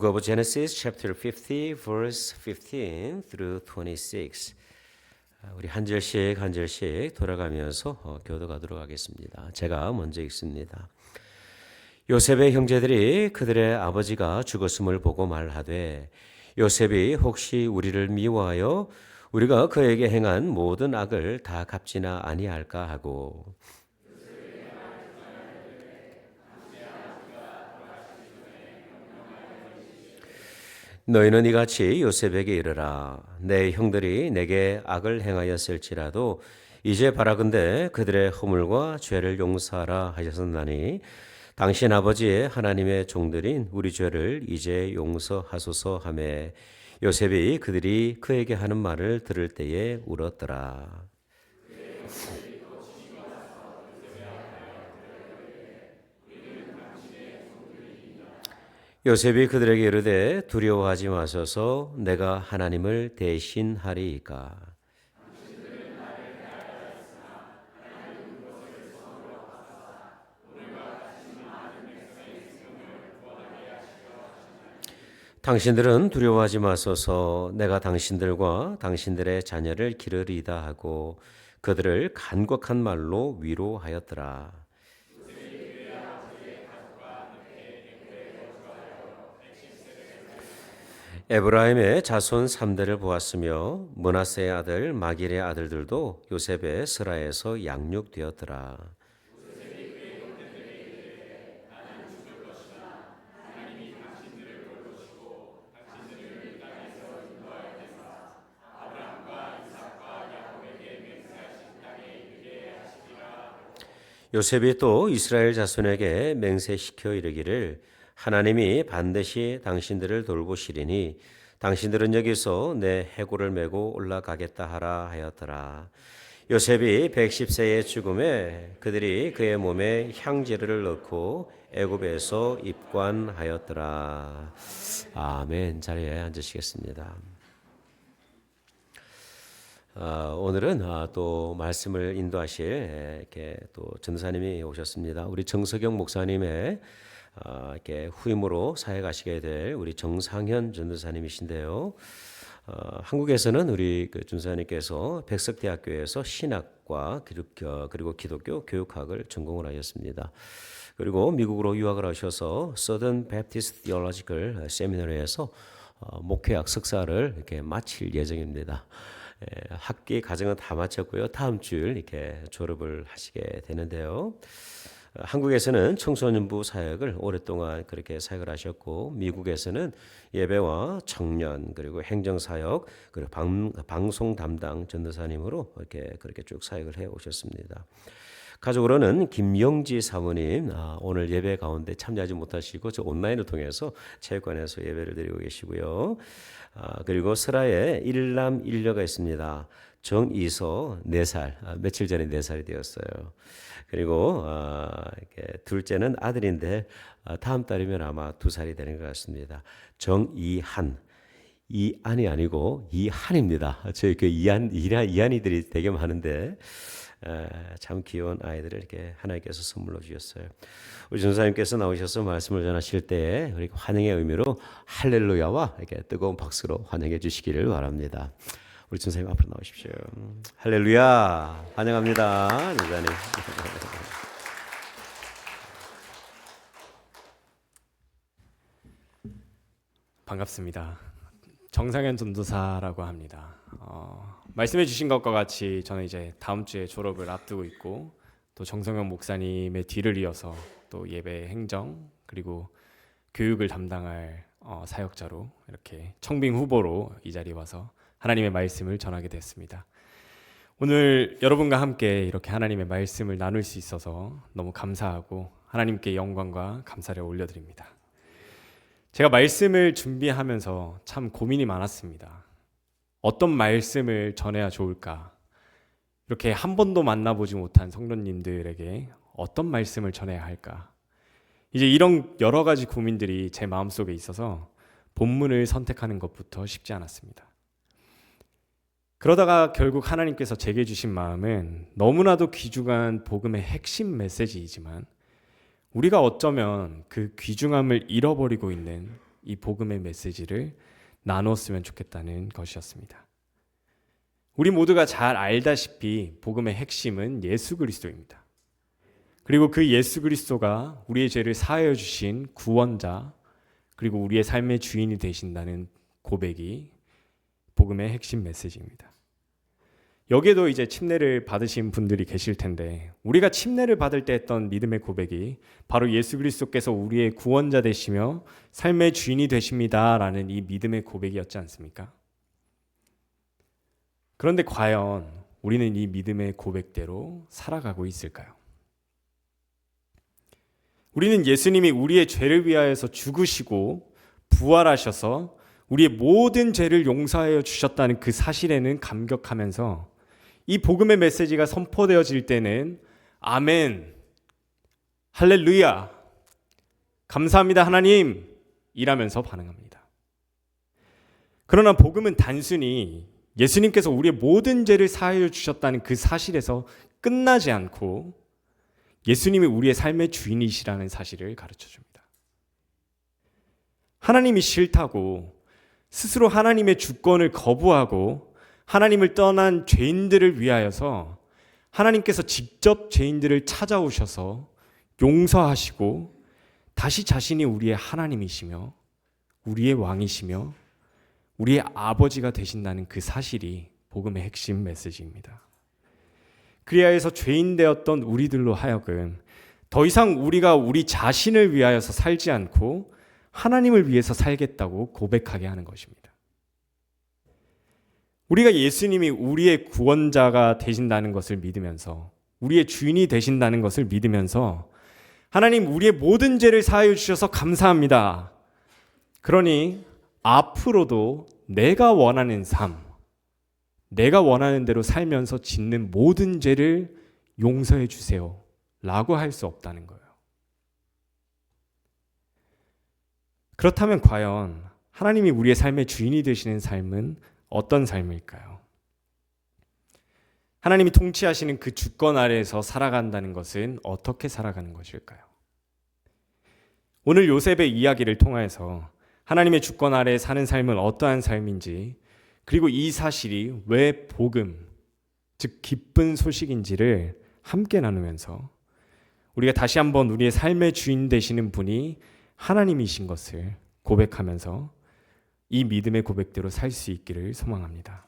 Book of Genesis chapter 50 verse 15 through 26. 우리 한 절씩 돌아가면서 교도가도록 하겠습니다. 제가 먼저 읽습니다. 요셉의 형제들이 그들의 아버지가 죽었음을 보고 말하되 요셉이 혹시 우리를 미워하여 우리가 그에게 행한 모든 악을 다 갚지나 아니할까 하고 너희는 이같이 요셉에게 이르라. 내 형들이 내게 악을 행하였을지라도 이제 바라건대 그들의 허물과 죄를 용서하라 하셨나니 당신 아버지의 하나님의 종들인 우리 죄를 이제 용서하소서 하며 요셉이 그들이 그에게 하는 말을 들을 때에 울었더라. 요셉이 그들에게 이르되 두려워하지 마소서 내가 하나님을 대신하리이까. 당신들은 두려워하지 마소서 내가 당신들과 당신들의 자녀를 기르리이다 하고 그들을 간곡한 말로 위로하였더라. 에브라임의 자손 3대를 보았으며 므낫세의 아들 마길의 아들들도 요셉의 스라에서 양육되었더라. 요셉이 또 이스라엘 자손에게 맹세시켜 이르기를 하나님이 반드시 당신들을 돌보시리니 당신들은 여기서 내 해골을 메고 올라가겠다 하라 하였더라. 요셉이 110세의 죽음에 그들이 그의 몸에 향재료를 넣고 애굽에서 입관하였더라. 아멘. 자리에 앉으시겠습니다. 오늘은 또 말씀을 인도하실 이렇게 또 전도사님이 오셨습니다. 우리 정석영 목사님의 이렇게 후임으로 사역하시게 될 우리 정상현 전도사님이신데요. 한국에서는 우리 그 전도사님께서 백석대학교에서 신학과 그리고 기독교 교육학을 전공을 하셨습니다. 그리고 미국으로 유학을 하셔서 Southern Baptist Theological Seminary에서 목회학 석사를 이렇게 마칠 예정입니다. 학기 과정은 다 마쳤고요. 다음 주일 이렇게 졸업을 하시게 되는데요. 한국에서는 청소년부 사역을 오랫동안 그렇게 사역을 하셨고 미국에서는 예배와 청년 그리고 행정 사역 그리고 방송 담당 전도사님으로 이렇게 그렇게 쭉 사역을 해 오셨습니다. 가족으로는 김영지 사모님 오늘 예배 가운데 참여하지 못하시고 저 온라인을 통해서 체육관에서 예배를 드리고 계시고요. 그리고 설아에 일남 일녀가 있습니다. 정이서 4살 며칠 전에 4살이 되었어요. 그리고 이렇게 둘째는 아들인데 다음 달이면 아마 2살이 되는 것 같습니다. 정이한 이안이 아니고 이한입니다. 저희 그 이한이들이 되게 많은데 참 귀여운 아이들을 이렇게 하나님께서 선물로 주셨어요. 우리 전사님께서 나오셔서 말씀을 전하실 때 우리 환영의 의미로 할렐루야와 이렇게 뜨거운 박수로 환영해 주시기를 바랍니다. 우리 전사님 앞으로 나오십시오. 할렐루야 환영합니다. 전사님. 반갑습니다. 정상현 전도사라고 합니다. 말씀해 주신 것과 같이 저는 이제 다음 주에 졸업을 앞두고 있고 또 정성현 목사님의 뒤를 이어서 또 예배 행정 그리고 교육을 담당할 사역자로 이렇게 청빙 후보로 이 자리에 와서 하나님의 말씀을 전하게 됐습니다. 오늘 여러분과 함께 이렇게 하나님의 말씀을 나눌 수 있어서 너무 감사하고 하나님께 영광과 감사를 올려드립니다. 제가 말씀을 준비하면서 참 고민이 많았습니다. 어떤 말씀을 전해야 좋을까? 이렇게 한 번도 만나보지 못한 성도님들에게 어떤 말씀을 전해야 할까? 이제 이런 여러 가지 고민들이 제 마음속에 있어서 본문을 선택하는 것부터 쉽지 않았습니다. 그러다가 결국 하나님께서 제게 주신 마음은 너무나도 귀중한 복음의 핵심 메시지이지만 우리가 어쩌면 그 귀중함을 잃어버리고 있는 이 복음의 메시지를 나눴으면 좋겠다는 것이었습니다. 우리 모두가 잘 알다시피 복음의 핵심은 예수 그리스도입니다. 그리고 그 예수 그리스도가 우리의 죄를 사하여 주신 구원자, 그리고 우리의 삶의 주인이 되신다는 고백이 복음의 핵심 메시지입니다. 여기에도 이제 침례를 받으신 분들이 계실 텐데, 우리가 침례를 받을 때 했던 믿음의 고백이 바로 예수 그리스도께서 우리의 구원자 되시며 삶의 주인이 되십니다라는 이 믿음의 고백이었지 않습니까? 그런데 과연 우리는 이 믿음의 고백대로 살아가고 있을까요? 우리는 예수님이 우리의 죄를 위하여서 죽으시고 부활하셔서 우리의 모든 죄를 용서하여 주셨다는 그 사실에는 감격하면서 이 복음의 메시지가 선포되어질 때는 아멘, 할렐루야, 감사합니다 하나님 이라면서 반응합니다. 그러나 복음은 단순히 예수님께서 우리의 모든 죄를 사하여 주셨다는 그 사실에서 끝나지 않고 예수님이 우리의 삶의 주인이시라는 사실을 가르쳐 줍니다. 하나님이 싫다고 스스로 하나님의 주권을 거부하고 하나님을 떠난 죄인들을 위하여서 하나님께서 직접 죄인들을 찾아오셔서 용서하시고 다시 자신이 우리의 하나님이시며 우리의 왕이시며 우리의 아버지가 되신다는 그 사실이 복음의 핵심 메시지입니다. 그리하여서 죄인 되었던 우리들로 하여금 더 이상 우리가 우리 자신을 위하여서 살지 않고 하나님을 위해서 살겠다고 고백하게 하는 것입니다. 우리가 예수님이 우리의 구원자가 되신다는 것을 믿으면서 우리의 주인이 되신다는 것을 믿으면서 하나님 우리의 모든 죄를 사하여 주셔서 감사합니다. 그러니 앞으로도 내가 원하는 삶, 내가 원하는 대로 살면서 짓는 모든 죄를 용서해 주세요 라고 할 수 없다는 거예요. 그렇다면 과연 하나님이 우리의 삶의 주인이 되시는 삶은 어떤 삶일까요? 하나님이 통치하시는 그 주권 아래에서 살아간다는 것은 어떻게 살아가는 것일까요? 오늘 요셉의 이야기를 통해서 하나님의 주권 아래에 사는 삶은 어떠한 삶인지, 그리고 이 사실이 왜 복음, 즉 기쁜 소식인지를 함께 나누면서 우리가 다시 한번 우리의 삶의 주인 되시는 분이 하나님이신 것을 고백하면서 이 믿음의 고백대로 살 수 있기를 소망합니다.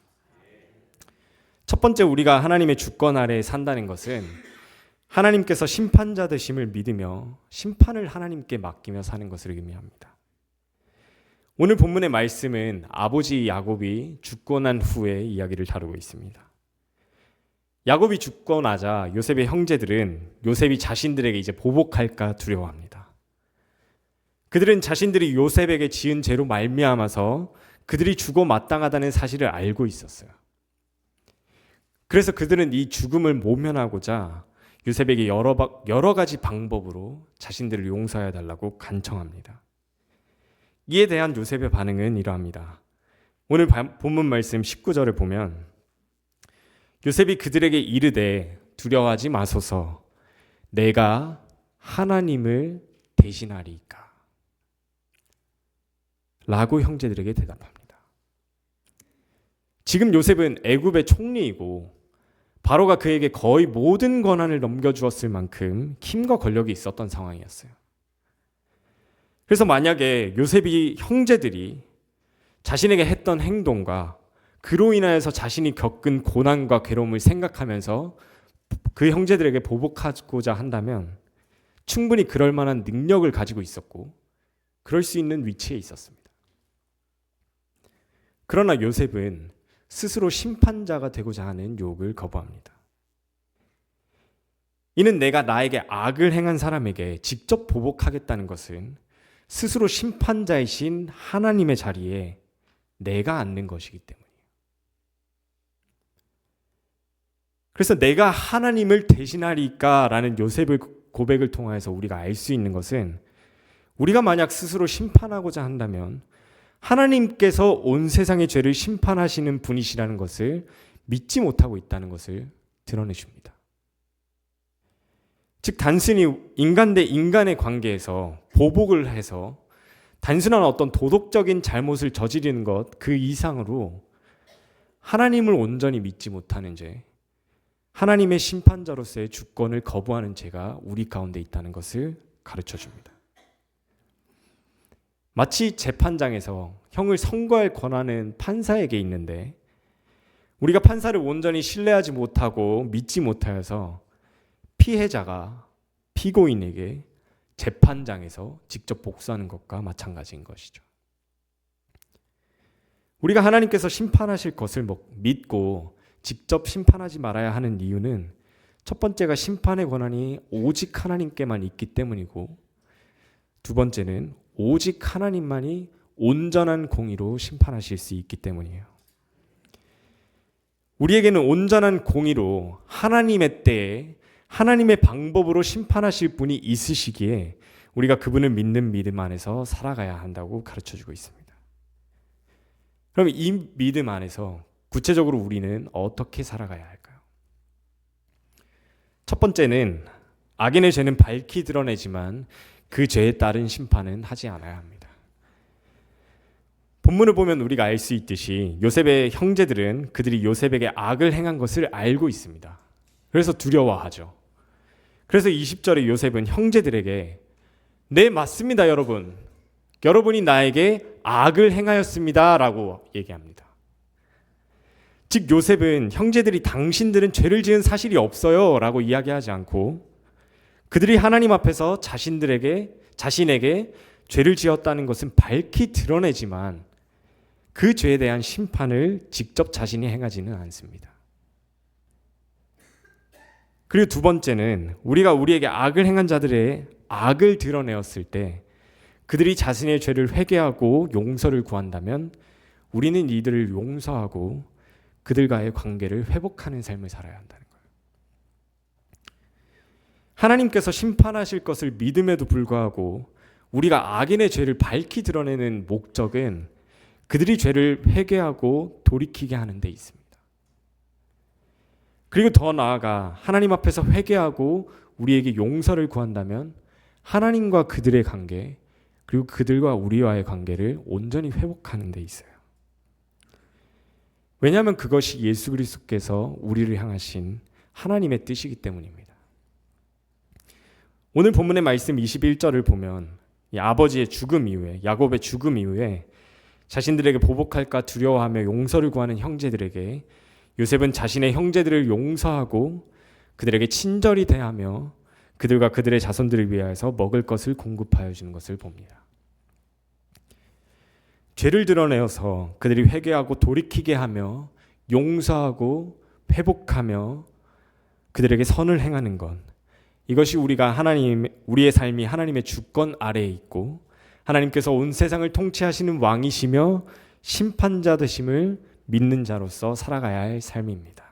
첫 번째, 우리가 하나님의 주권 아래에 산다는 것은 하나님께서 심판자 되심을 믿으며 심판을 하나님께 맡기며 사는 것을 의미합니다. 오늘 본문의 말씀은 아버지 야곱이 죽고 난 후의 이야기를 다루고 있습니다. 야곱이 죽고 나자 요셉의 형제들은 요셉이 자신들에게 이제 보복할까 두려워합니다. 그들은 자신들이 요셉에게 지은 죄로 말미암아서 그들이 죽어 마땅하다는 사실을 알고 있었어요. 그래서 그들은 이 죽음을 모면하고자 요셉에게 여러 가지 방법으로 자신들을 용서해 달라고 간청합니다. 이에 대한 요셉의 반응은 이러합니다. 오늘 본문 말씀 19절을 보면 요셉이 그들에게 이르되 두려워하지 마소서, 내가 하나님을 대신하리이까 라고 형제들에게 대답합니다. 지금 요셉은 애굽의 총리이고 바로가 그에게 거의 모든 권한을 넘겨주었을 만큼 힘과 권력이 있었던 상황이었어요. 그래서 만약에 요셉이 형제들이 자신에게 했던 행동과 그로 인하여서 자신이 겪은 고난과 괴로움을 생각하면서 그 형제들에게 보복하고자 한다면 충분히 그럴 만한 능력을 가지고 있었고 그럴 수 있는 위치에 있었습니다. 그러나 요셉은 스스로 심판자가 되고자 하는 유혹을 거부합니다. 이는 내가 나에게 악을 행한 사람에게 직접 보복하겠다는 것은 스스로 심판자이신 하나님의 자리에 내가 앉는 것이기 때문이에요. 그래서 내가 하나님을 대신하리까라는 요셉의 고백을 통해서 우리가 알 수 있는 것은, 우리가 만약 스스로 심판하고자 한다면 하나님께서 온 세상의 죄를 심판하시는 분이시라는 것을 믿지 못하고 있다는 것을 드러내줍니다. 즉 단순히 인간 대 인간의 관계에서 보복을 해서 단순한 어떤 도덕적인 잘못을 저지르는 것 그 이상으로 하나님을 온전히 믿지 못하는 죄, 하나님의 심판자로서의 주권을 거부하는 죄가 우리 가운데 있다는 것을 가르쳐 줍니다. 마치 재판장에서 형을 선고할 권한은 판사에게 있는데 우리가 판사를 온전히 신뢰하지 못하고 믿지 못하여서 피해자가 피고인에게 재판장에서 직접 복수하는 것과 마찬가지인 것이죠. 우리가 하나님께서 심판하실 것을 믿고 직접 심판하지 말아야 하는 이유는 첫 번째가 심판의 권한이 오직 하나님께만 있기 때문이고, 두 번째는 오직 하나님만이 온전한 공의로 심판하실 수 있기 때문이에요. 우리에게는 온전한 공의로 하나님의 때에 하나님의 방법으로 심판하실 분이 있으시기에 우리가 그분을 믿는 믿음 안에서 살아가야 한다고 가르쳐주고 있습니다. 그럼 이 믿음 안에서 구체적으로 우리는 어떻게 살아가야 할까요? 첫 번째는 악인의 죄는 밝히 드러내지만 그 죄에 따른 심판은 하지 않아야 합니다. 본문을 보면 우리가 알 수 있듯이 요셉의 형제들은 그들이 요셉에게 악을 행한 것을 알고 있습니다. 그래서 두려워하죠. 그래서 20절에 요셉은 형제들에게 네, 맞습니다, 여러분. 여러분이 나에게 악을 행하였습니다 라고 얘기합니다. 즉 요셉은 형제들이 당신들은 죄를 지은 사실이 없어요 라고 이야기하지 않고 그들이 하나님 앞에서 자신에게 죄를 지었다는 것은 밝히 드러내지만 그 죄에 대한 심판을 직접 자신이 행하지는 않습니다. 그리고 두 번째는 우리가 우리에게 악을 행한 자들의 악을 드러내었을 때 그들이 자신의 죄를 회개하고 용서를 구한다면 우리는 이들을 용서하고 그들과의 관계를 회복하는 삶을 살아야 한다는 거예요. 하나님께서 심판하실 것을 믿음에도 불구하고 우리가 악인의 죄를 밝히 드러내는 목적은 그들이 죄를 회개하고 돌이키게 하는 데 있습니다. 그리고 더 나아가 하나님 앞에서 회개하고 우리에게 용서를 구한다면 하나님과 그들의 관계 그리고 그들과 우리와의 관계를 온전히 회복하는 데 있어요. 왜냐하면 그것이 예수 그리스도께서 우리를 향하신 하나님의 뜻이기 때문입니다. 오늘 본문의 말씀 21절을 보면 이 아버지의 죽음 이후에 야곱의 죽음 이후에 자신들에게 보복할까 두려워하며 용서를 구하는 형제들에게 요셉은 자신의 형제들을 용서하고 그들에게 친절히 대하며 그들과 그들의 자손들을 위하여서 먹을 것을 공급하여 주는 것을 봅니다. 죄를 드러내어서 그들이 회개하고 돌이키게 하며 용서하고 회복하며 그들에게 선을 행하는 것, 이것이 우리의 삶이 하나님의 주권 아래에 있고 하나님께서 온 세상을 통치하시는 왕이시며 심판자 되심을 믿는 자로서 살아가야 할 삶입니다.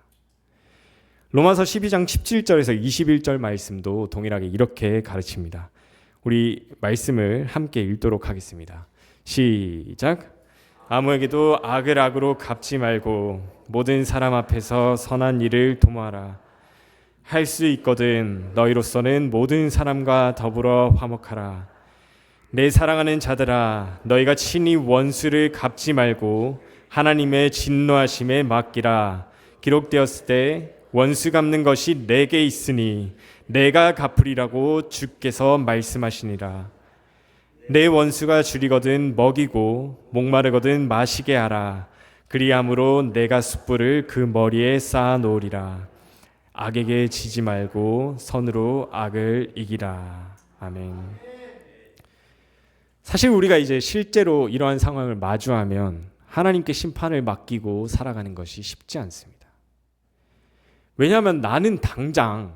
로마서 12장 17절에서 21절 말씀도 동일하게 이렇게 가르칩니다. 우리 말씀을 함께 읽도록 하겠습니다. 시작. 아무에게도 악을 악으로 갚지 말고 모든 사람 앞에서 선한 일을 도모하라. 할 수 있거든 너희로서는 모든 사람과 더불어 화목하라. 내 사랑하는 자들아, 너희가 친히 원수를 갚지 말고 하나님의 진노하심에 맡기라. 기록되었을 때 원수 갚는 것이 내게 있으니 내가 갚으리라고 주께서 말씀하시니라. 내 원수가 줄이거든 먹이고 목마르거든 마시게 하라. 그리함으로 내가 숯불을 그 머리에 쌓아 놓으리라. 악에게 지지 말고 선으로 악을 이기라. 아멘. 사실 우리가 이제 실제로 이러한 상황을 마주하면 하나님께 심판을 맡기고 살아가는 것이 쉽지 않습니다. 왜냐하면 나는 당장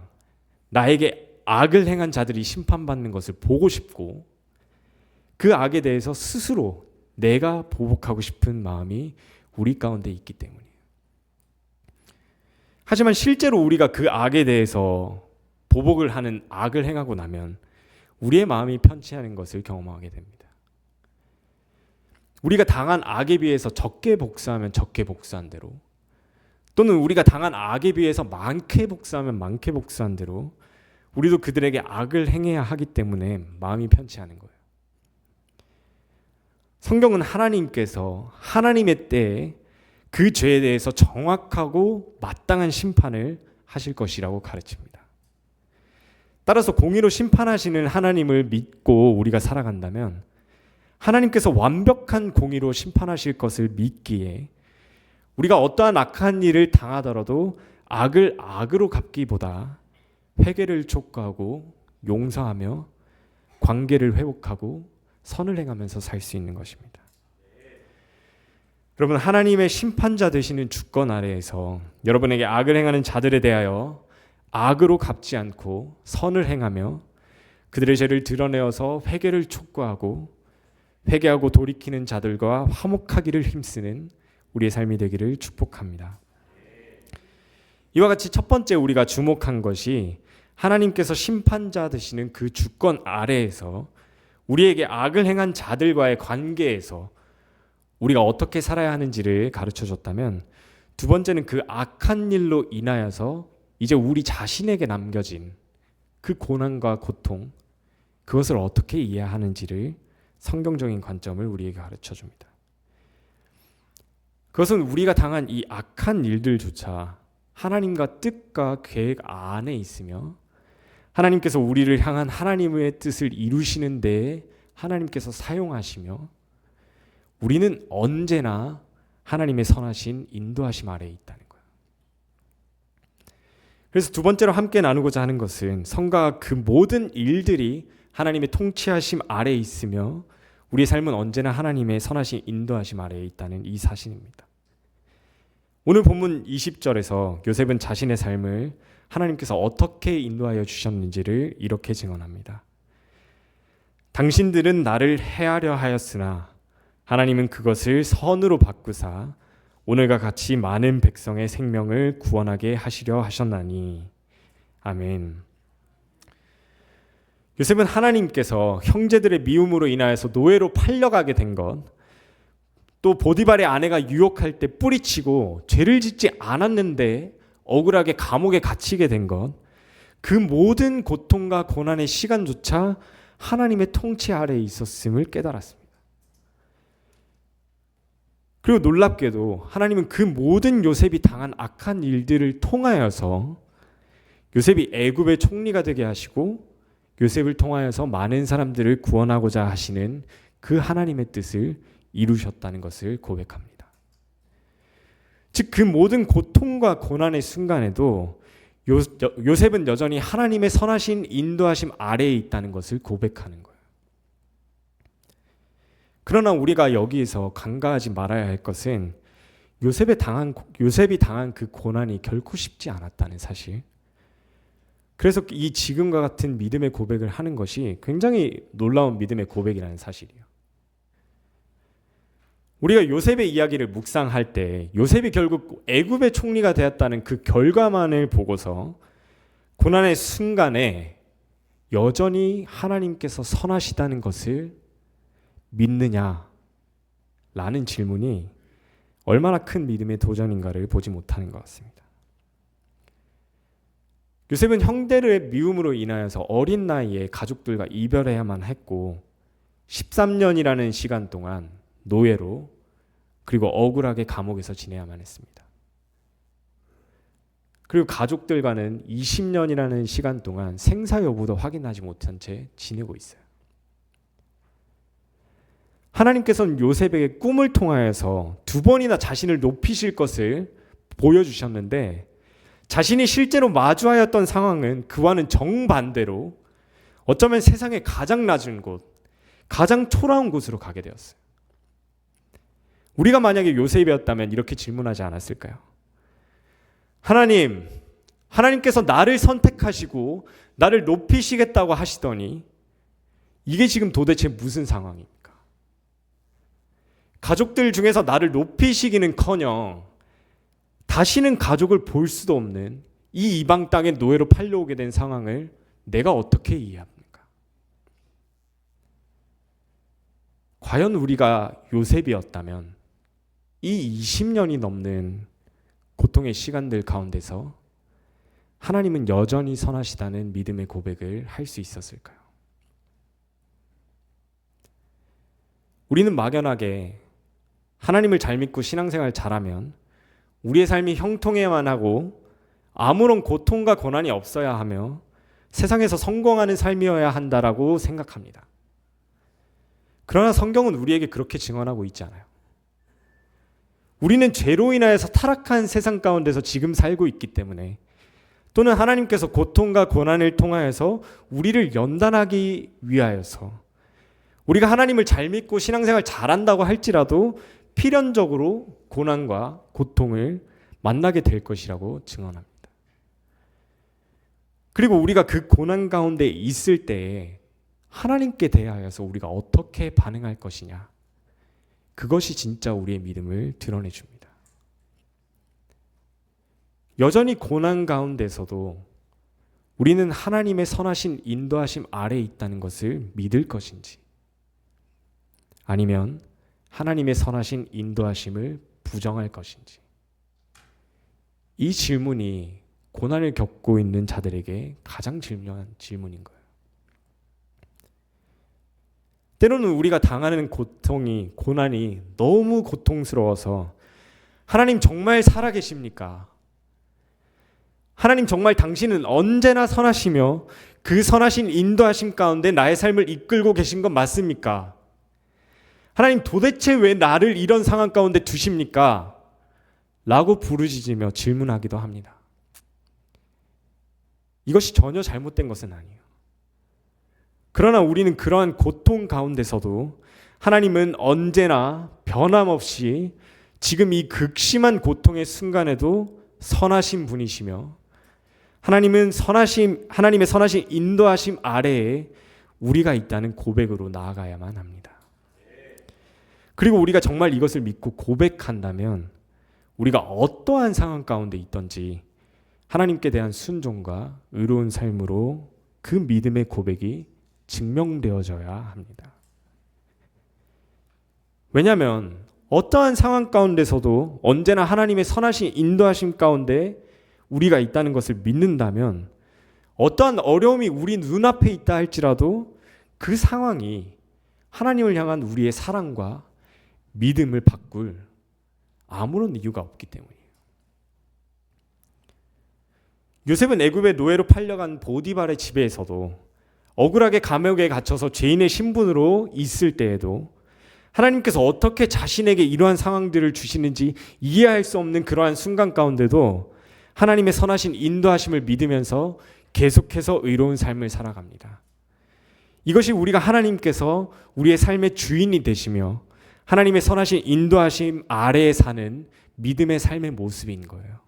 나에게 악을 행한 자들이 심판받는 것을 보고 싶고 그 악에 대해서 스스로 내가 보복하고 싶은 마음이 우리 가운데 있기 때문이에요. 하지만 실제로 우리가 그 악에 대해서 보복을 하는 악을 행하고 나면 우리의 마음이 편치 않은 것을 경험하게 됩니다. 우리가 당한 악에 비해서 적게 복수하면 적게 복수한 대로, 또는 우리가 당한 악에 비해서 많게 복수하면 많게 복수한 대로 우리도 그들에게 악을 행해야 하기 때문에 마음이 편치 않은 거예요. 성경은 하나님께서 하나님의 때에 그 죄에 대해서 정확하고 마땅한 심판을 하실 것이라고 가르칩니다. 따라서 공의로 심판하시는 하나님을 믿고 우리가 살아간다면 하나님께서 완벽한 공의로 심판하실 것을 믿기에 우리가 어떠한 악한 일을 당하더라도 악을 악으로 갚기보다 회개를 촉구하고 용서하며 관계를 회복하고 선을 행하면서 살 수 있는 것입니다. 여러분, 하나님의 심판자 되시는 주권 아래에서 여러분에게 악을 행하는 자들에 대하여 악으로 갚지 않고 선을 행하며 그들의 죄를 드러내어서 회개를 촉구하고 회개하고 돌이키는 자들과 화목하기를 힘쓰는 우리의 삶이 되기를 축복합니다. 이와 같이 첫 번째 우리가 주목한 것이 하나님께서 심판자 되시는 그 주권 아래에서 우리에게 악을 행한 자들과의 관계에서 우리가 어떻게 살아야 하는지를 가르쳐 줬다면, 두 번째는 그 악한 일로 인하여서 이제 우리 자신에게 남겨진 그 고난과 고통, 그것을 어떻게 이해하는지를 성경적인 관점을 우리에게 가르쳐 줍니다. 그것은 우리가 당한 이 악한 일들조차 하나님과 뜻과 계획 안에 있으며 하나님께서 우리를 향한 하나님의 뜻을 이루시는 데에 하나님께서 사용하시며 우리는 언제나 하나님의 선하신 인도하심 아래에 있다는 거예요. 그래서 두 번째로 함께 나누고자 하는 것은 성가가 그 모든 일들이 하나님의 통치하심 아래에 있으며 우리의 삶은 언제나 하나님의 선하신 인도하심 아래에 있다는 이 사실입니다. 오늘 본문 20절에서 요셉은 자신의 삶을 하나님께서 어떻게 인도하여 주셨는지를 이렇게 증언합니다. 당신들은 나를 해하려 하였으나 하나님은 그것을 선으로 바꾸사 오늘과 같이 많은 백성의 생명을 구원하게 하시려 하셨나니. 아멘. 요셉은 하나님께서 형제들의 미움으로 인하여서 노예로 팔려가게 된 것, 또 보디발의 아내가 유혹할 때 뿌리치고 죄를 짓지 않았는데 억울하게 감옥에 갇히게 된 것, 그 모든 고통과 고난의 시간조차 하나님의 통치 아래에 있었음을 깨달았습니다. 그리고 놀랍게도 하나님은 그 모든 요셉이 당한 악한 일들을 통하여서 요셉이 애굽의 총리가 되게 하시고 요셉을 통하여서 많은 사람들을 구원하고자 하시는 그 하나님의 뜻을 이루셨다는 것을 고백합니다. 즉 그 모든 고통과 고난의 순간에도 요셉은 여전히 하나님의 선하신 인도하심 아래에 있다는 것을 고백하는 거예요. 그러나 우리가 여기에서 간과하지 말아야 할 것은 요셉이 당한 그 고난이 결코 쉽지 않았다는 사실. 그래서 이 지금과 같은 믿음의 고백을 하는 것이 굉장히 놀라운 믿음의 고백이라는 사실이에요. 우리가 요셉의 이야기를 묵상할 때 요셉이 결국 애굽의 총리가 되었다는 그 결과만을 보고서 고난의 순간에 여전히 하나님께서 선하시다는 것을 믿느냐라는 질문이 얼마나 큰 믿음의 도전인가를 보지 못하는 것 같습니다. 요셉은 형들의 미움으로 인하여서 어린 나이에 가족들과 이별해야만 했고 13년이라는 시간 동안 노예로 그리고 억울하게 감옥에서 지내야만 했습니다. 그리고 가족들과는 20년이라는 시간 동안 생사 여부도 확인하지 못한 채 지내고 있어요. 하나님께서는 요셉에게 꿈을 통하여서 두 번이나 자신을 높이실 것을 보여주셨는데 자신이 실제로 마주하였던 상황은 그와는 정반대로 어쩌면 세상의 가장 낮은 곳, 가장 초라한 곳으로 가게 되었어요. 우리가 만약에 요셉이었다면 이렇게 질문하지 않았을까요? 하나님께서 나를 선택하시고 나를 높이시겠다고 하시더니 이게 지금 도대체 무슨 상황입니까? 가족들 중에서 나를 높이시기는커녕 다시는 가족을 볼 수도 없는 이 이방 땅의 노예로 팔려오게 된 상황을 내가 어떻게 이해합니까? 과연 우리가 요셉이었다면 이 20년이 넘는 고통의 시간들 가운데서 하나님은 여전히 선하시다는 믿음의 고백을 할 수 있었을까요? 우리는 막연하게 하나님을 잘 믿고 신앙생활 잘하면 우리의 삶이 형통해야만 하고 아무런 고통과 고난이 없어야 하며 세상에서 성공하는 삶이어야 한다라고 생각합니다. 그러나 성경은 우리에게 그렇게 증언하고 있지 않아요. 우리는 죄로 인하여서 타락한 세상 가운데서 지금 살고 있기 때문에, 또는 하나님께서 고통과 고난을 통하여서 우리를 연단하기 위하여서 우리가 하나님을 잘 믿고 신앙생활 잘한다고 할지라도 필연적으로 고난과 고통을 만나게 될 것이라고 증언합니다. 그리고 우리가 그 고난 가운데 있을 때에 하나님께 대하여서 우리가 어떻게 반응할 것이냐, 그것이 진짜 우리의 믿음을 드러내 줍니다. 여전히 고난 가운데서도 우리는 하나님의 선하신 인도하심 아래에 있다는 것을 믿을 것인지, 아니면 하나님의 선하신 인도하심을 부정할 것인지, 이 질문이 고난을 겪고 있는 자들에게 가장 중요한 질문인 거예요. 때로는 우리가 당하는 고통이, 고난이 너무 고통스러워서 하나님 정말 살아계십니까? 하나님 정말 당신은 언제나 선하시며 그 선하신 인도하심 가운데 나의 삶을 이끌고 계신 건 맞습니까? 하나님 도대체 왜 나를 이런 상황 가운데 두십니까? 라고 부르짖으며 질문하기도 합니다. 이것이 전혀 잘못된 것은 아니에요. 그러나 우리는 그러한 고통 가운데서도 하나님은 언제나 변함없이 지금 이 극심한 고통의 순간에도 선하신 분이시며, 하나님의 선하신 인도하심 아래에 우리가 있다는 고백으로 나아가야만 합니다. 그리고 우리가 정말 이것을 믿고 고백한다면 우리가 어떠한 상황 가운데 있든지 하나님께 대한 순종과 의로운 삶으로 그 믿음의 고백이 증명되어져야 합니다. 왜냐하면 어떠한 상황 가운데서도 언제나 하나님의 선하신 인도하심 가운데 우리가 있다는 것을 믿는다면, 어떠한 어려움이 우리 눈앞에 있다 할지라도 그 상황이 하나님을 향한 우리의 사랑과 믿음을 바꿀 아무런 이유가 없기 때문이에요. 요셉은 애굽의 노예로 팔려간 보디발의 집에서도 억울하게 감옥에 갇혀서 죄인의 신분으로 있을 때에도 하나님께서 어떻게 자신에게 이러한 상황들을 주시는지 이해할 수 없는 그러한 순간 가운데도 하나님의 선하신 인도하심을 믿으면서 계속해서 의로운 삶을 살아갑니다. 이것이 우리가 하나님께서 우리의 삶의 주인이 되시며 하나님의 선하신 인도하심 아래에 사는 믿음의 삶의 모습인 거예요.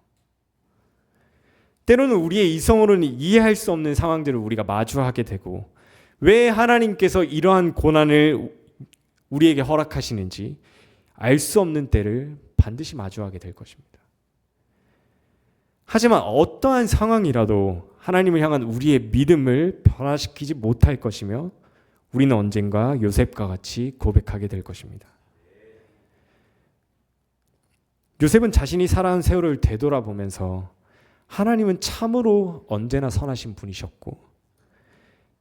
때로는 우리의 이성으로는 이해할 수 없는 상황들을 우리가 마주하게 되고, 왜 하나님께서 이러한 고난을 우리에게 허락하시는지 알 수 없는 때를 반드시 마주하게 될 것입니다. 하지만 어떠한 상황이라도 하나님을 향한 우리의 믿음을 변화시키지 못할 것이며, 우리는 언젠가 요셉과 같이 고백하게 될 것입니다. 요셉은 자신이 살아온 세월을 되돌아보면서 하나님은 참으로 언제나 선하신 분이셨고,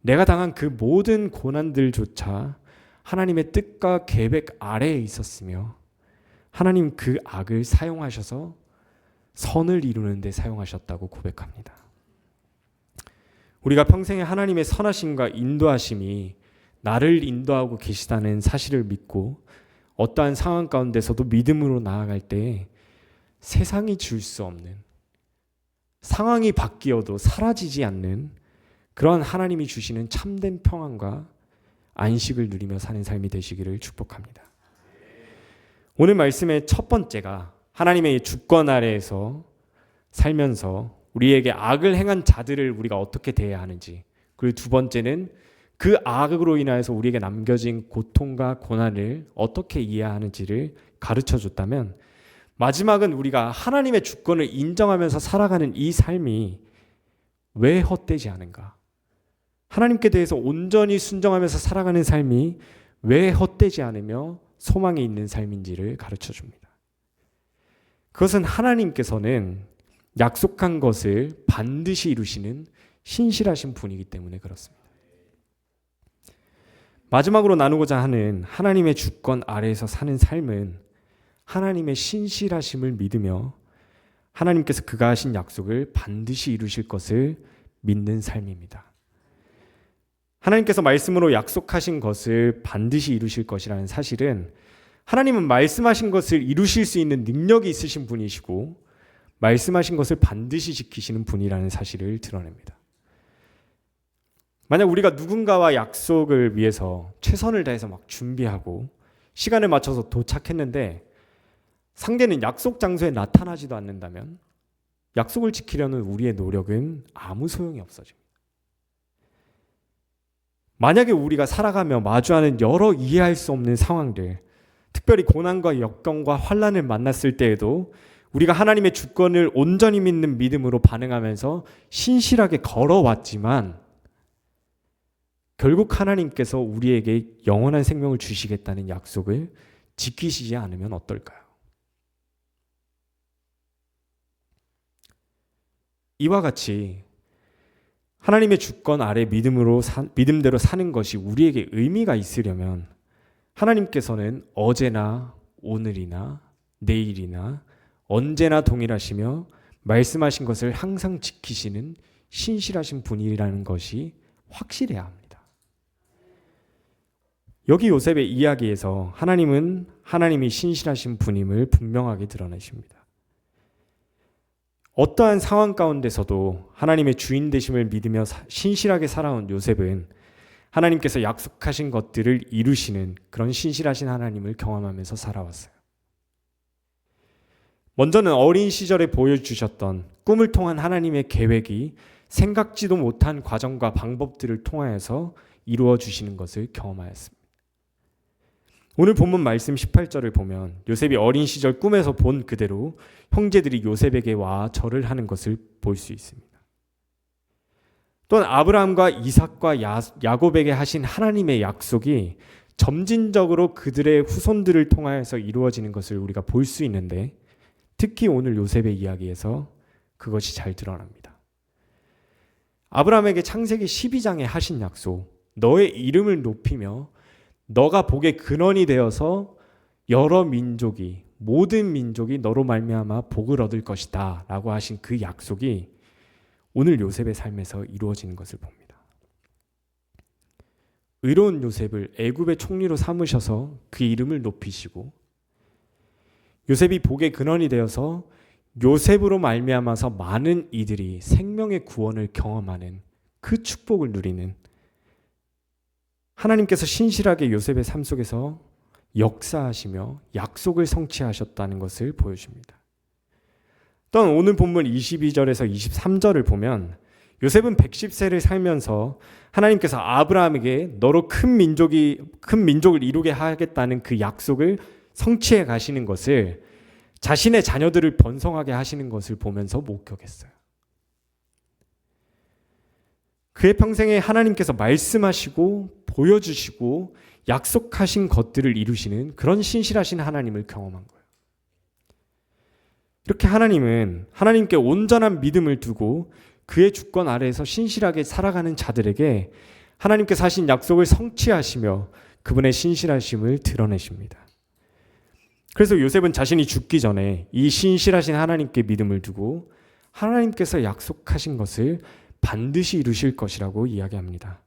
내가 당한 그 모든 고난들조차 하나님의 뜻과 계획 아래에 있었으며, 하나님 그 악을 사용하셔서 선을 이루는 데 사용하셨다고 고백합니다. 우리가 평생에 하나님의 선하심과 인도하심이 나를 인도하고 계시다는 사실을 믿고 어떠한 상황 가운데서도 믿음으로 나아갈 때 세상이 줄 수 없는, 상황이 바뀌어도 사라지지 않는 그러한 하나님이 주시는 참된 평안과 안식을 누리며 사는 삶이 되시기를 축복합니다. 오늘 말씀의 첫 번째가 하나님의 주권 아래에서 살면서 우리에게 악을 행한 자들을 우리가 어떻게 대해야 하는지, 그리고 두 번째는 그 악으로 인하여서 우리에게 남겨진 고통과 고난을 어떻게 이해하는지를 가르쳐 줬다면, 마지막은 우리가 하나님의 주권을 인정하면서 살아가는 이 삶이 왜 헛되지 않은가, 하나님께 대해서 온전히 순종하면서 살아가는 삶이 왜 헛되지 않으며 소망이 있는 삶인지를 가르쳐 줍니다. 그것은 하나님께서는 약속한 것을 반드시 이루시는 신실하신 분이기 때문에 그렇습니다. 마지막으로 나누고자 하는 하나님의 주권 아래에서 사는 삶은 하나님의 신실하심을 믿으며 하나님께서 그가 하신 약속을 반드시 이루실 것을 믿는 삶입니다. 하나님께서 말씀으로 약속하신 것을 반드시 이루실 것이라는 사실은 하나님은 말씀하신 것을 이루실 수 있는 능력이 있으신 분이시고 말씀하신 것을 반드시 지키시는 분이라는 사실을 드러냅니다. 만약 우리가 누군가와 약속을 위해서 최선을 다해서 막 준비하고 시간을 맞춰서 도착했는데 상대는 약속 장소에 나타나지도 않는다면 약속을 지키려는 우리의 노력은 아무 소용이 없어집니다. 만약에 우리가 살아가며 마주하는 여러 이해할 수 없는 상황들, 특별히 고난과 역경과 환난을 만났을 때에도 우리가 하나님의 주권을 온전히 믿는 믿음으로 반응하면서 신실하게 걸어왔지만 결국 하나님께서 우리에게 영원한 생명을 주시겠다는 약속을 지키시지 않으면 어떨까요? 이와 같이 하나님의 주권 아래 믿음대로 사는 것이 우리에게 의미가 있으려면 하나님께서는 어제나 오늘이나 내일이나 언제나 동일하시며 말씀하신 것을 항상 지키시는 신실하신 분이라는 것이 확실해야 합니다. 여기 요셉의 이야기에서 하나님은 하나님이 신실하신 분임을 분명하게 드러내십니다. 어떠한 상황 가운데서도 하나님의 주인 되심을 믿으며 신실하게 살아온 요셉은 하나님께서 약속하신 것들을 이루시는 그런 신실하신 하나님을 경험하면서 살아왔어요. 먼저는 어린 시절에 보여주셨던 꿈을 통한 하나님의 계획이 생각지도 못한 과정과 방법들을 통하여서 이루어 주시는 것을 경험하였습니다. 오늘 본문 말씀 18절을 보면 요셉이 어린 시절 꿈에서 본 그대로 형제들이 요셉에게 와 절을 하는 것을 볼 수 있습니다. 또한 아브라함과 이삭과 야곱에게 하신 하나님의 약속이 점진적으로 그들의 후손들을 통하여서 이루어지는 것을 우리가 볼 수 있는데 특히 오늘 요셉의 이야기에서 그것이 잘 드러납니다. 아브라함에게 창세기 12장에 하신 약속, 너의 이름을 높이며 너가 복의 근원이 되어서 여러 민족이 모든 민족이 너로 말미암아 복을 얻을 것이다 라고 하신 그 약속이 오늘 요셉의 삶에서 이루어지는 것을 봅니다. 의로운 요셉을 애굽의 총리로 삼으셔서 그 이름을 높이시고 요셉이 복의 근원이 되어서 요셉으로 말미암아서 많은 이들이 생명의 구원을 경험하는 그 축복을 누리는 하나님께서 신실하게 요셉의 삶 속에서 역사하시며 약속을 성취하셨다는 것을 보여줍니다. 또한 오늘 본문 22절에서 23절을 보면 요셉은 110세를 살면서 하나님께서 아브라함에게 너로 큰 민족을 이루게 하겠다는 그 약속을 성취해 가시는 것을 자신의 자녀들을 번성하게 하시는 것을 보면서 목격했어요. 그의 평생에 하나님께서 말씀하시고 보여주시고 약속하신 것들을 이루시는 그런 신실하신 하나님을 경험한 거예요. 이렇게 하나님은 하나님께 온전한 믿음을 두고 그의 주권 아래에서 신실하게 살아가는 자들에게 하나님께서 하신 약속을 성취하시며 그분의 신실하심을 드러내십니다. 그래서 요셉은 자신이 죽기 전에 이 신실하신 하나님께 믿음을 두고 하나님께서 약속하신 것을 반드시 이루실 것이라고 이야기합니다.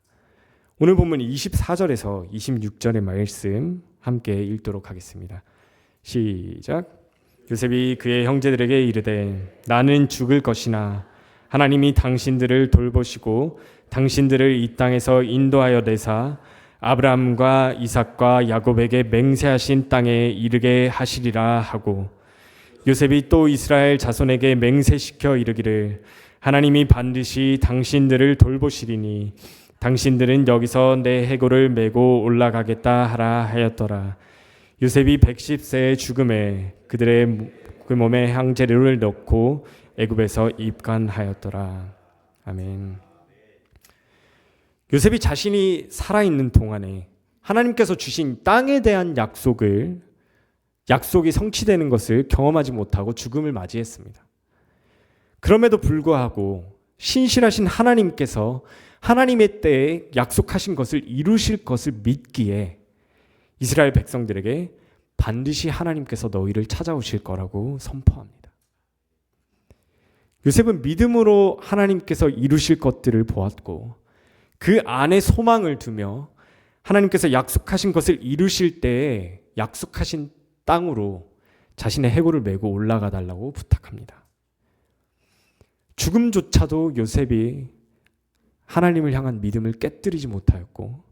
오늘 본문 24절에서 26절의 말씀 함께 읽도록 하겠습니다. 시작. 요셉이 그의 형제들에게 이르되 나는 죽을 것이나 하나님이 당신들을 돌보시고 당신들을 이 땅에서 인도하여 내사 아브라함과 이삭과 야곱에게 맹세하신 땅에 이르게 하시리라 하고 요셉이 또 이스라엘 자손에게 맹세시켜 이르기를 하나님이 반드시 당신들을 돌보시리니 당신들은 여기서 내 해골을 메고 올라가겠다 하라 하였더라. 요셉이 110세의 죽음에 그들의 그 몸에 향재료를 넣고 애굽에서 입간하였더라. 아멘. 요셉이 자신이 살아있는 동안에 하나님께서 주신 땅에 대한 약속이 성취되는 것을 경험하지 못하고 죽음을 맞이했습니다. 그럼에도 불구하고 신실하신 하나님께서 하나님의 때에 약속하신 것을 이루실 것을 믿기에 이스라엘 백성들에게 반드시 하나님께서 너희를 찾아오실 거라고 선포합니다. 요셉은 믿음으로 하나님께서 이루실 것들을 보았고 그 안에 소망을 두며 하나님께서 약속하신 것을 이루실 때에 약속하신 땅으로 자신의 해골을 메고 올라가 달라고 부탁합니다. 죽음조차도 요셉이 하나님을 향한 믿음을 깨뜨리지 못하였고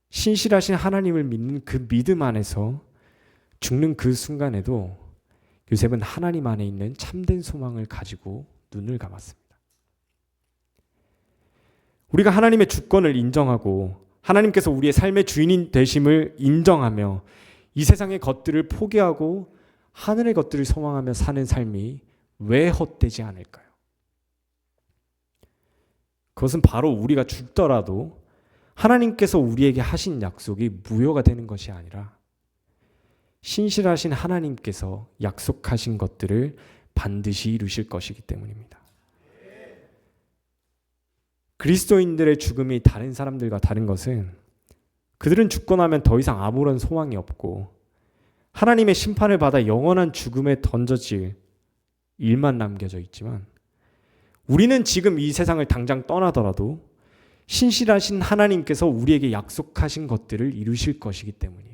신실하신 하나님을 믿는 그 믿음 안에서 죽는 그 순간에도 요셉은 하나님 안에 있는 참된 소망을 가지고 눈을 감았습니다. 우리가 하나님의 주권을 인정하고 하나님께서 우리의 삶의 주인이 되심을 인정하며 이 세상의 것들을 포기하고 하늘의 것들을 소망하며 사는 삶이 왜 헛되지 않을까요? 그것은 바로 우리가 죽더라도 하나님께서 우리에게 하신 약속이 무효가 되는 것이 아니라 신실하신 하나님께서 약속하신 것들을 반드시 이루실 것이기 때문입니다. 그리스도인들의 죽음이 다른 사람들과 다른 것은 그들은 죽고 나면 더 이상 아무런 소망이 없고 하나님의 심판을 받아 영원한 죽음에 던져질 일만 남겨져 있지만 우리는 지금 이 세상을 당장 떠나더라도 신실하신 하나님께서 우리에게 약속하신 것들을 이루실 것이기 때문이에요.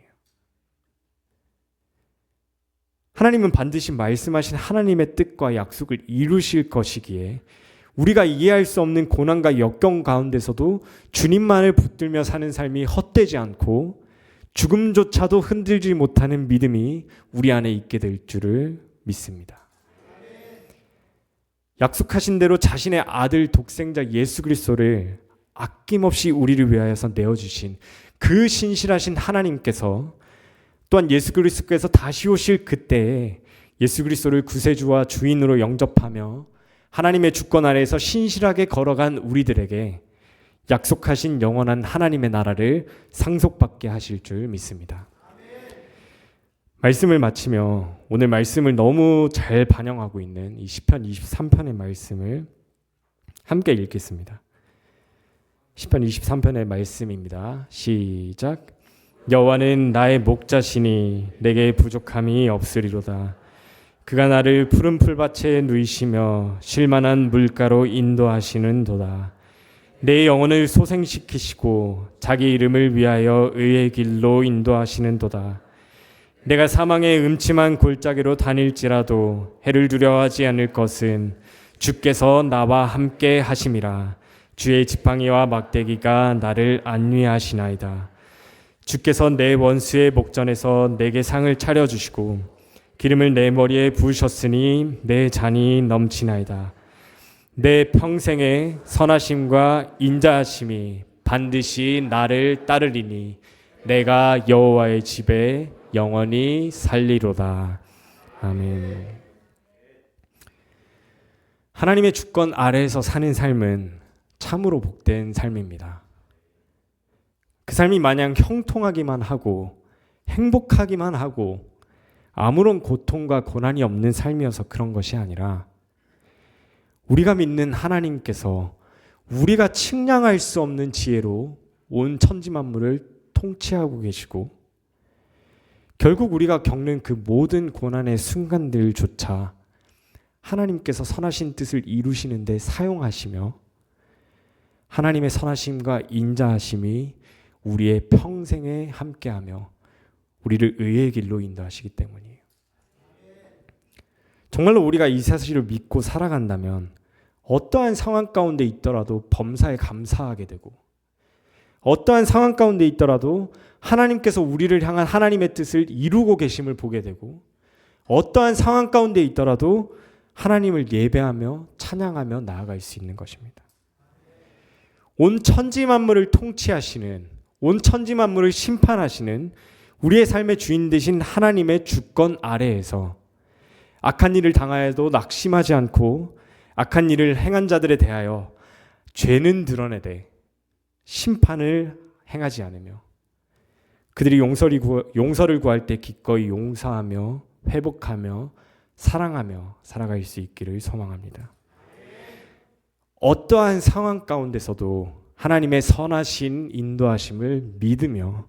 하나님은 반드시 말씀하신 하나님의 뜻과 약속을 이루실 것이기에 우리가 이해할 수 없는 고난과 역경 가운데서도 주님만을 붙들며 사는 삶이 헛되지 않고 죽음조차도 흔들지 못하는 믿음이 우리 안에 있게 될 줄을 믿습니다. 약속하신 대로 자신의 아들 독생자 예수 그리스도를 아낌없이 우리를 위하여서 내어주신 그 신실하신 하나님께서 또한 예수 그리스도께서 다시 오실 그때에 예수 그리스도를 구세주와 주인으로 영접하며 하나님의 주권 아래에서 신실하게 걸어간 우리들에게 약속하신 영원한 하나님의 나라를 상속받게 하실 줄 믿습니다. 말씀을 마치며 오늘 말씀을 너무 잘 반영하고 있는 이 시편 23편의 말씀을 함께 읽겠습니다. 시편 23편의 말씀입니다. 시작. 여호와는 나의 목자시니 내게 부족함이 없으리로다. 그가 나를 푸른 풀밭에 누이시며 쉴만한 물가로 인도하시는도다. 내 영혼을 소생시키시고 자기 이름을 위하여 의의 길로 인도하시는도다. 내가 사망의 음침한 골짜기로 다닐지라도 해를 두려워하지 않을 것은 주께서 나와 함께 하심이라. 주의 지팡이와 막대기가 나를 안위하시나이다. 주께서 내 원수의 목전에서 내게 상을 차려주시고 기름을 내 머리에 부으셨으니 내 잔이 넘치나이다. 내 평생의 선하심과 인자하심이 반드시 나를 따르리니 내가 여호와의 집에 영원히 살리로다. 아멘. 하나님의 주권 아래에서 사는 삶은 참으로 복된 삶입니다. 그 삶이 마냥 형통하기만 하고 행복하기만 하고 아무런 고통과 고난이 없는 삶이어서 그런 것이 아니라 우리가 믿는 하나님께서 우리가 측량할 수 없는 지혜로 온 천지 만물을 통치하고 계시고 결국 우리가 겪는 그 모든 고난의 순간들조차 하나님께서 선하신 뜻을 이루시는 데 사용하시며 하나님의 선하심과 인자하심이 우리의 평생에 함께하며 우리를 의의 길로 인도하시기 때문이에요. 정말로 우리가 이 사실을 믿고 살아간다면 어떠한 상황 가운데 있더라도 범사에 감사하게 되고 어떠한 상황 가운데 있더라도 하나님께서 우리를 향한 하나님의 뜻을 이루고 계심을 보게 되고 어떠한 상황 가운데 있더라도 하나님을 예배하며 찬양하며 나아갈 수 있는 것입니다. 온 천지 만물을 통치하시는 온 천지 만물을 심판하시는 우리의 삶의 주인 되신 하나님의 주권 아래에서 악한 일을 당하여도 낙심하지 않고 악한 일을 행한 자들에 대하여 죄는 드러내되 심판을 행하지 않으며 그들이 용서를 구할 때 기꺼이 용서하며 회복하며 사랑하며 살아갈 수 있기를 소망합니다. 어떠한 상황 가운데서도 하나님의 선하신 인도하심을 믿으며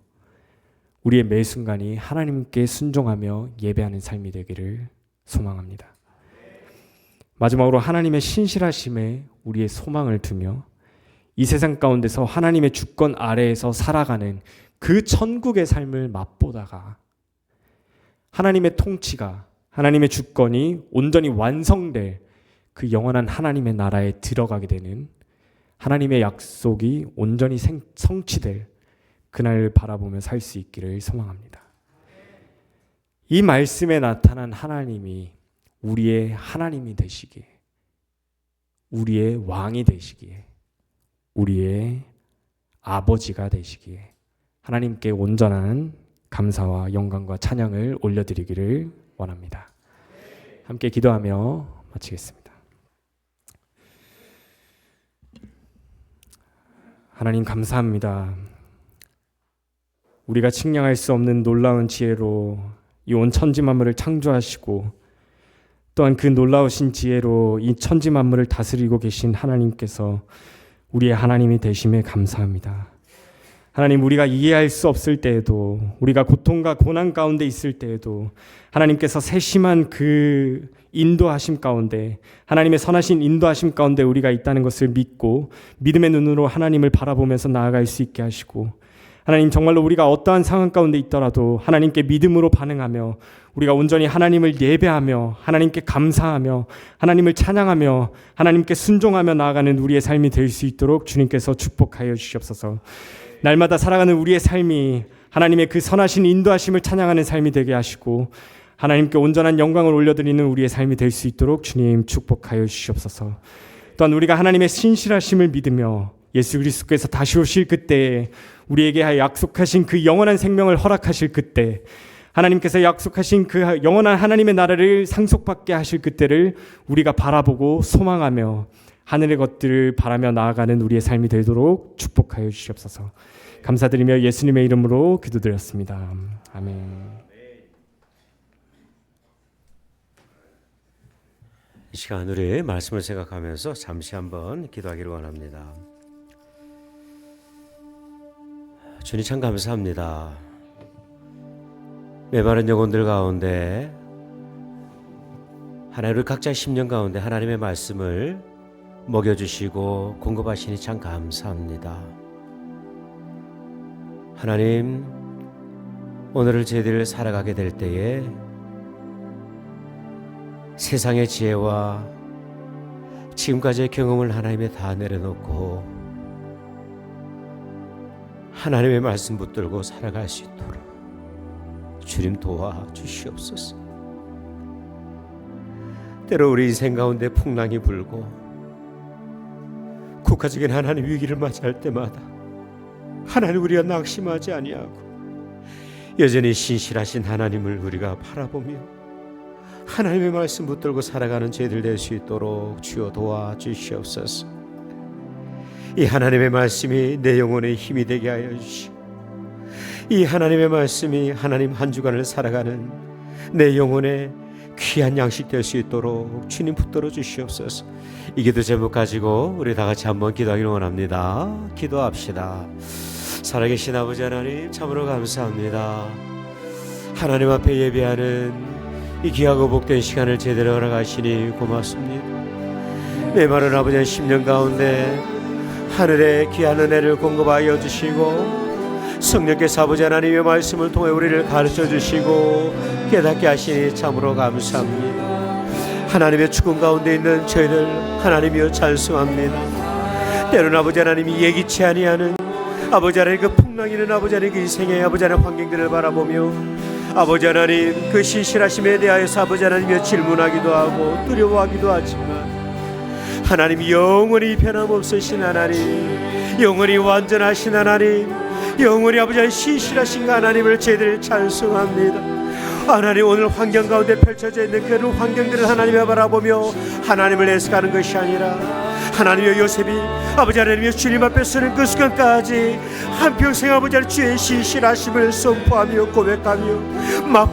우리의 매 순간이 하나님께 순종하며 예배하는 삶이 되기를 소망합니다. 마지막으로 하나님의 신실하심에 우리의 소망을 두며 이 세상 가운데서 하나님의 주권 아래에서 살아가는 그 천국의 삶을 맛보다가 하나님의 통치가, 하나님의 주권이 온전히 완성될 그 영원한 하나님의 나라에 들어가게 되는, 하나님의 약속이 온전히 성취될 그날을 바라보며 살 수 있기를 소망합니다. 이 말씀에 나타난 하나님이 우리의 하나님이 되시기에, 우리의 왕이 되시기에, 우리의 아버지가 되시기에 하나님께 온전한 감사와 영광과 찬양을 올려드리기를 원합니다. 함께 기도하며 마치겠습니다. 하나님 감사합니다. 우리가 측량할 수 없는 놀라운 지혜로 이 온 천지 만물을 창조하시고 또한 그 놀라우신 지혜로 이 천지 만물을 다스리고 계신 하나님께서 우리의 하나님이 되심에 감사합니다. 하나님, 우리가 이해할 수 없을 때에도, 우리가 고통과 고난 가운데 있을 때에도 하나님께서 세심한 그 인도하심 가운데, 하나님의 선하신 인도하심 가운데 우리가 있다는 것을 믿고 믿음의 눈으로 하나님을 바라보면서 나아갈 수 있게 하시고, 하나님 정말로 우리가 어떠한 상황 가운데 있더라도 하나님께 믿음으로 반응하며 우리가 온전히 하나님을 예배하며 하나님께 감사하며 하나님을 찬양하며 하나님께 순종하며 나아가는 우리의 삶이 될 수 있도록 주님께서 축복하여 주시옵소서. 날마다 살아가는 우리의 삶이 하나님의 그 선하신 인도하심을 찬양하는 삶이 되게 하시고 하나님께 온전한 영광을 올려드리는 우리의 삶이 될 수 있도록 주님 축복하여 주시옵소서. 또한 우리가 하나님의 신실하심을 믿으며 예수 그리스도께서 다시 오실 그때에 우리에게 약속하신 그 영원한 생명을 허락하실 그때, 하나님께서 약속하신 그 영원한 하나님의 나라를 상속받게 하실 그때를 우리가 바라보고 소망하며 하늘의 것들을 바라며 나아가는 우리의 삶이 되도록 축복하여 주시옵소서. 감사드리며 예수님의 이름으로 기도드렸습니다. 아멘. 이 시간 우리 말씀을 생각하면서 잠시 한번 기도하기를 원합니다. 주님 참 감사합니다. 메마른 영혼들 가운데 하나님 각자 심령 가운데 하나님의 말씀을 먹여주시고 공급하시니 참 감사합니다. 하나님, 오늘을 저희들 살아가게 될 때에 세상의 지혜와 지금까지의 경험을 하나님에 다 내려놓고 하나님의 말씀 붙들고 살아갈 수 있도록 주님 도와주시옵소서. 때로 우리 인생 가운데 풍랑이 불고 국가적인 하나님 위기를 맞이할 때마다 하나님 우리가 낙심하지 아니하고 여전히 신실하신 하나님을 우리가 바라보며 하나님의 말씀 붙들고 살아가는 저희들 될 수 있도록 주여 도와주시옵소서. 이 하나님의 말씀이 내 영혼의 힘이 되게 하여 주시고 이 하나님의 말씀이 하나님 한 주간을 살아가는 내 영혼의 귀한 양식 될 수 있도록 주님 붙들어 주시옵소서. 이 기도 제목 가지고 우리 다 같이 한번 기도하기를 원합니다. 기도합시다. 살아계신 아버지 하나님 참으로 감사합니다. 하나님 앞에 예배하는 이 귀하고 복된 시간을 제대로 허락하시니 고맙습니다. 메마른 아버지의 10년 가운데 하늘의 귀한 은혜를 공급하여 주시고 성령께서 아버지 하나님의 말씀을 통해 우리를 가르쳐 주시고 깨닫게 하시니 참으로 감사합니다. 하나님의 축복 가운데 있는 저희들 하나님이여 찬송합니다. 때로는 아버지 하나님이 예기치 아니하는 아버지 하나님 그 풍랑이는 아버지 하나님 그 인생의 아버지 하나님 환경들을 바라보며 아버지 하나님 그 신실하심에 대하여서 아버지 하나님이여 질문하기도 하고 두려워하기도 하지만 하나님 영원히 변함없으신 하나님, 영원히 완전하신 하나님, 영원히 아버지 하나님 신실하신 하나님을 저희들 찬송합니다. 하나님 오늘 환경 가운데 펼쳐져 있는 그런 환경들을 하나님을 바라보며 하나님을 애쓰가는 것이 아니라 하나님의 요셉이 아버지 하나님의 주님 앞에 서는 그 순간까지 한평생 아버지 하나님 주의 신실하심을 선포하며 고백하며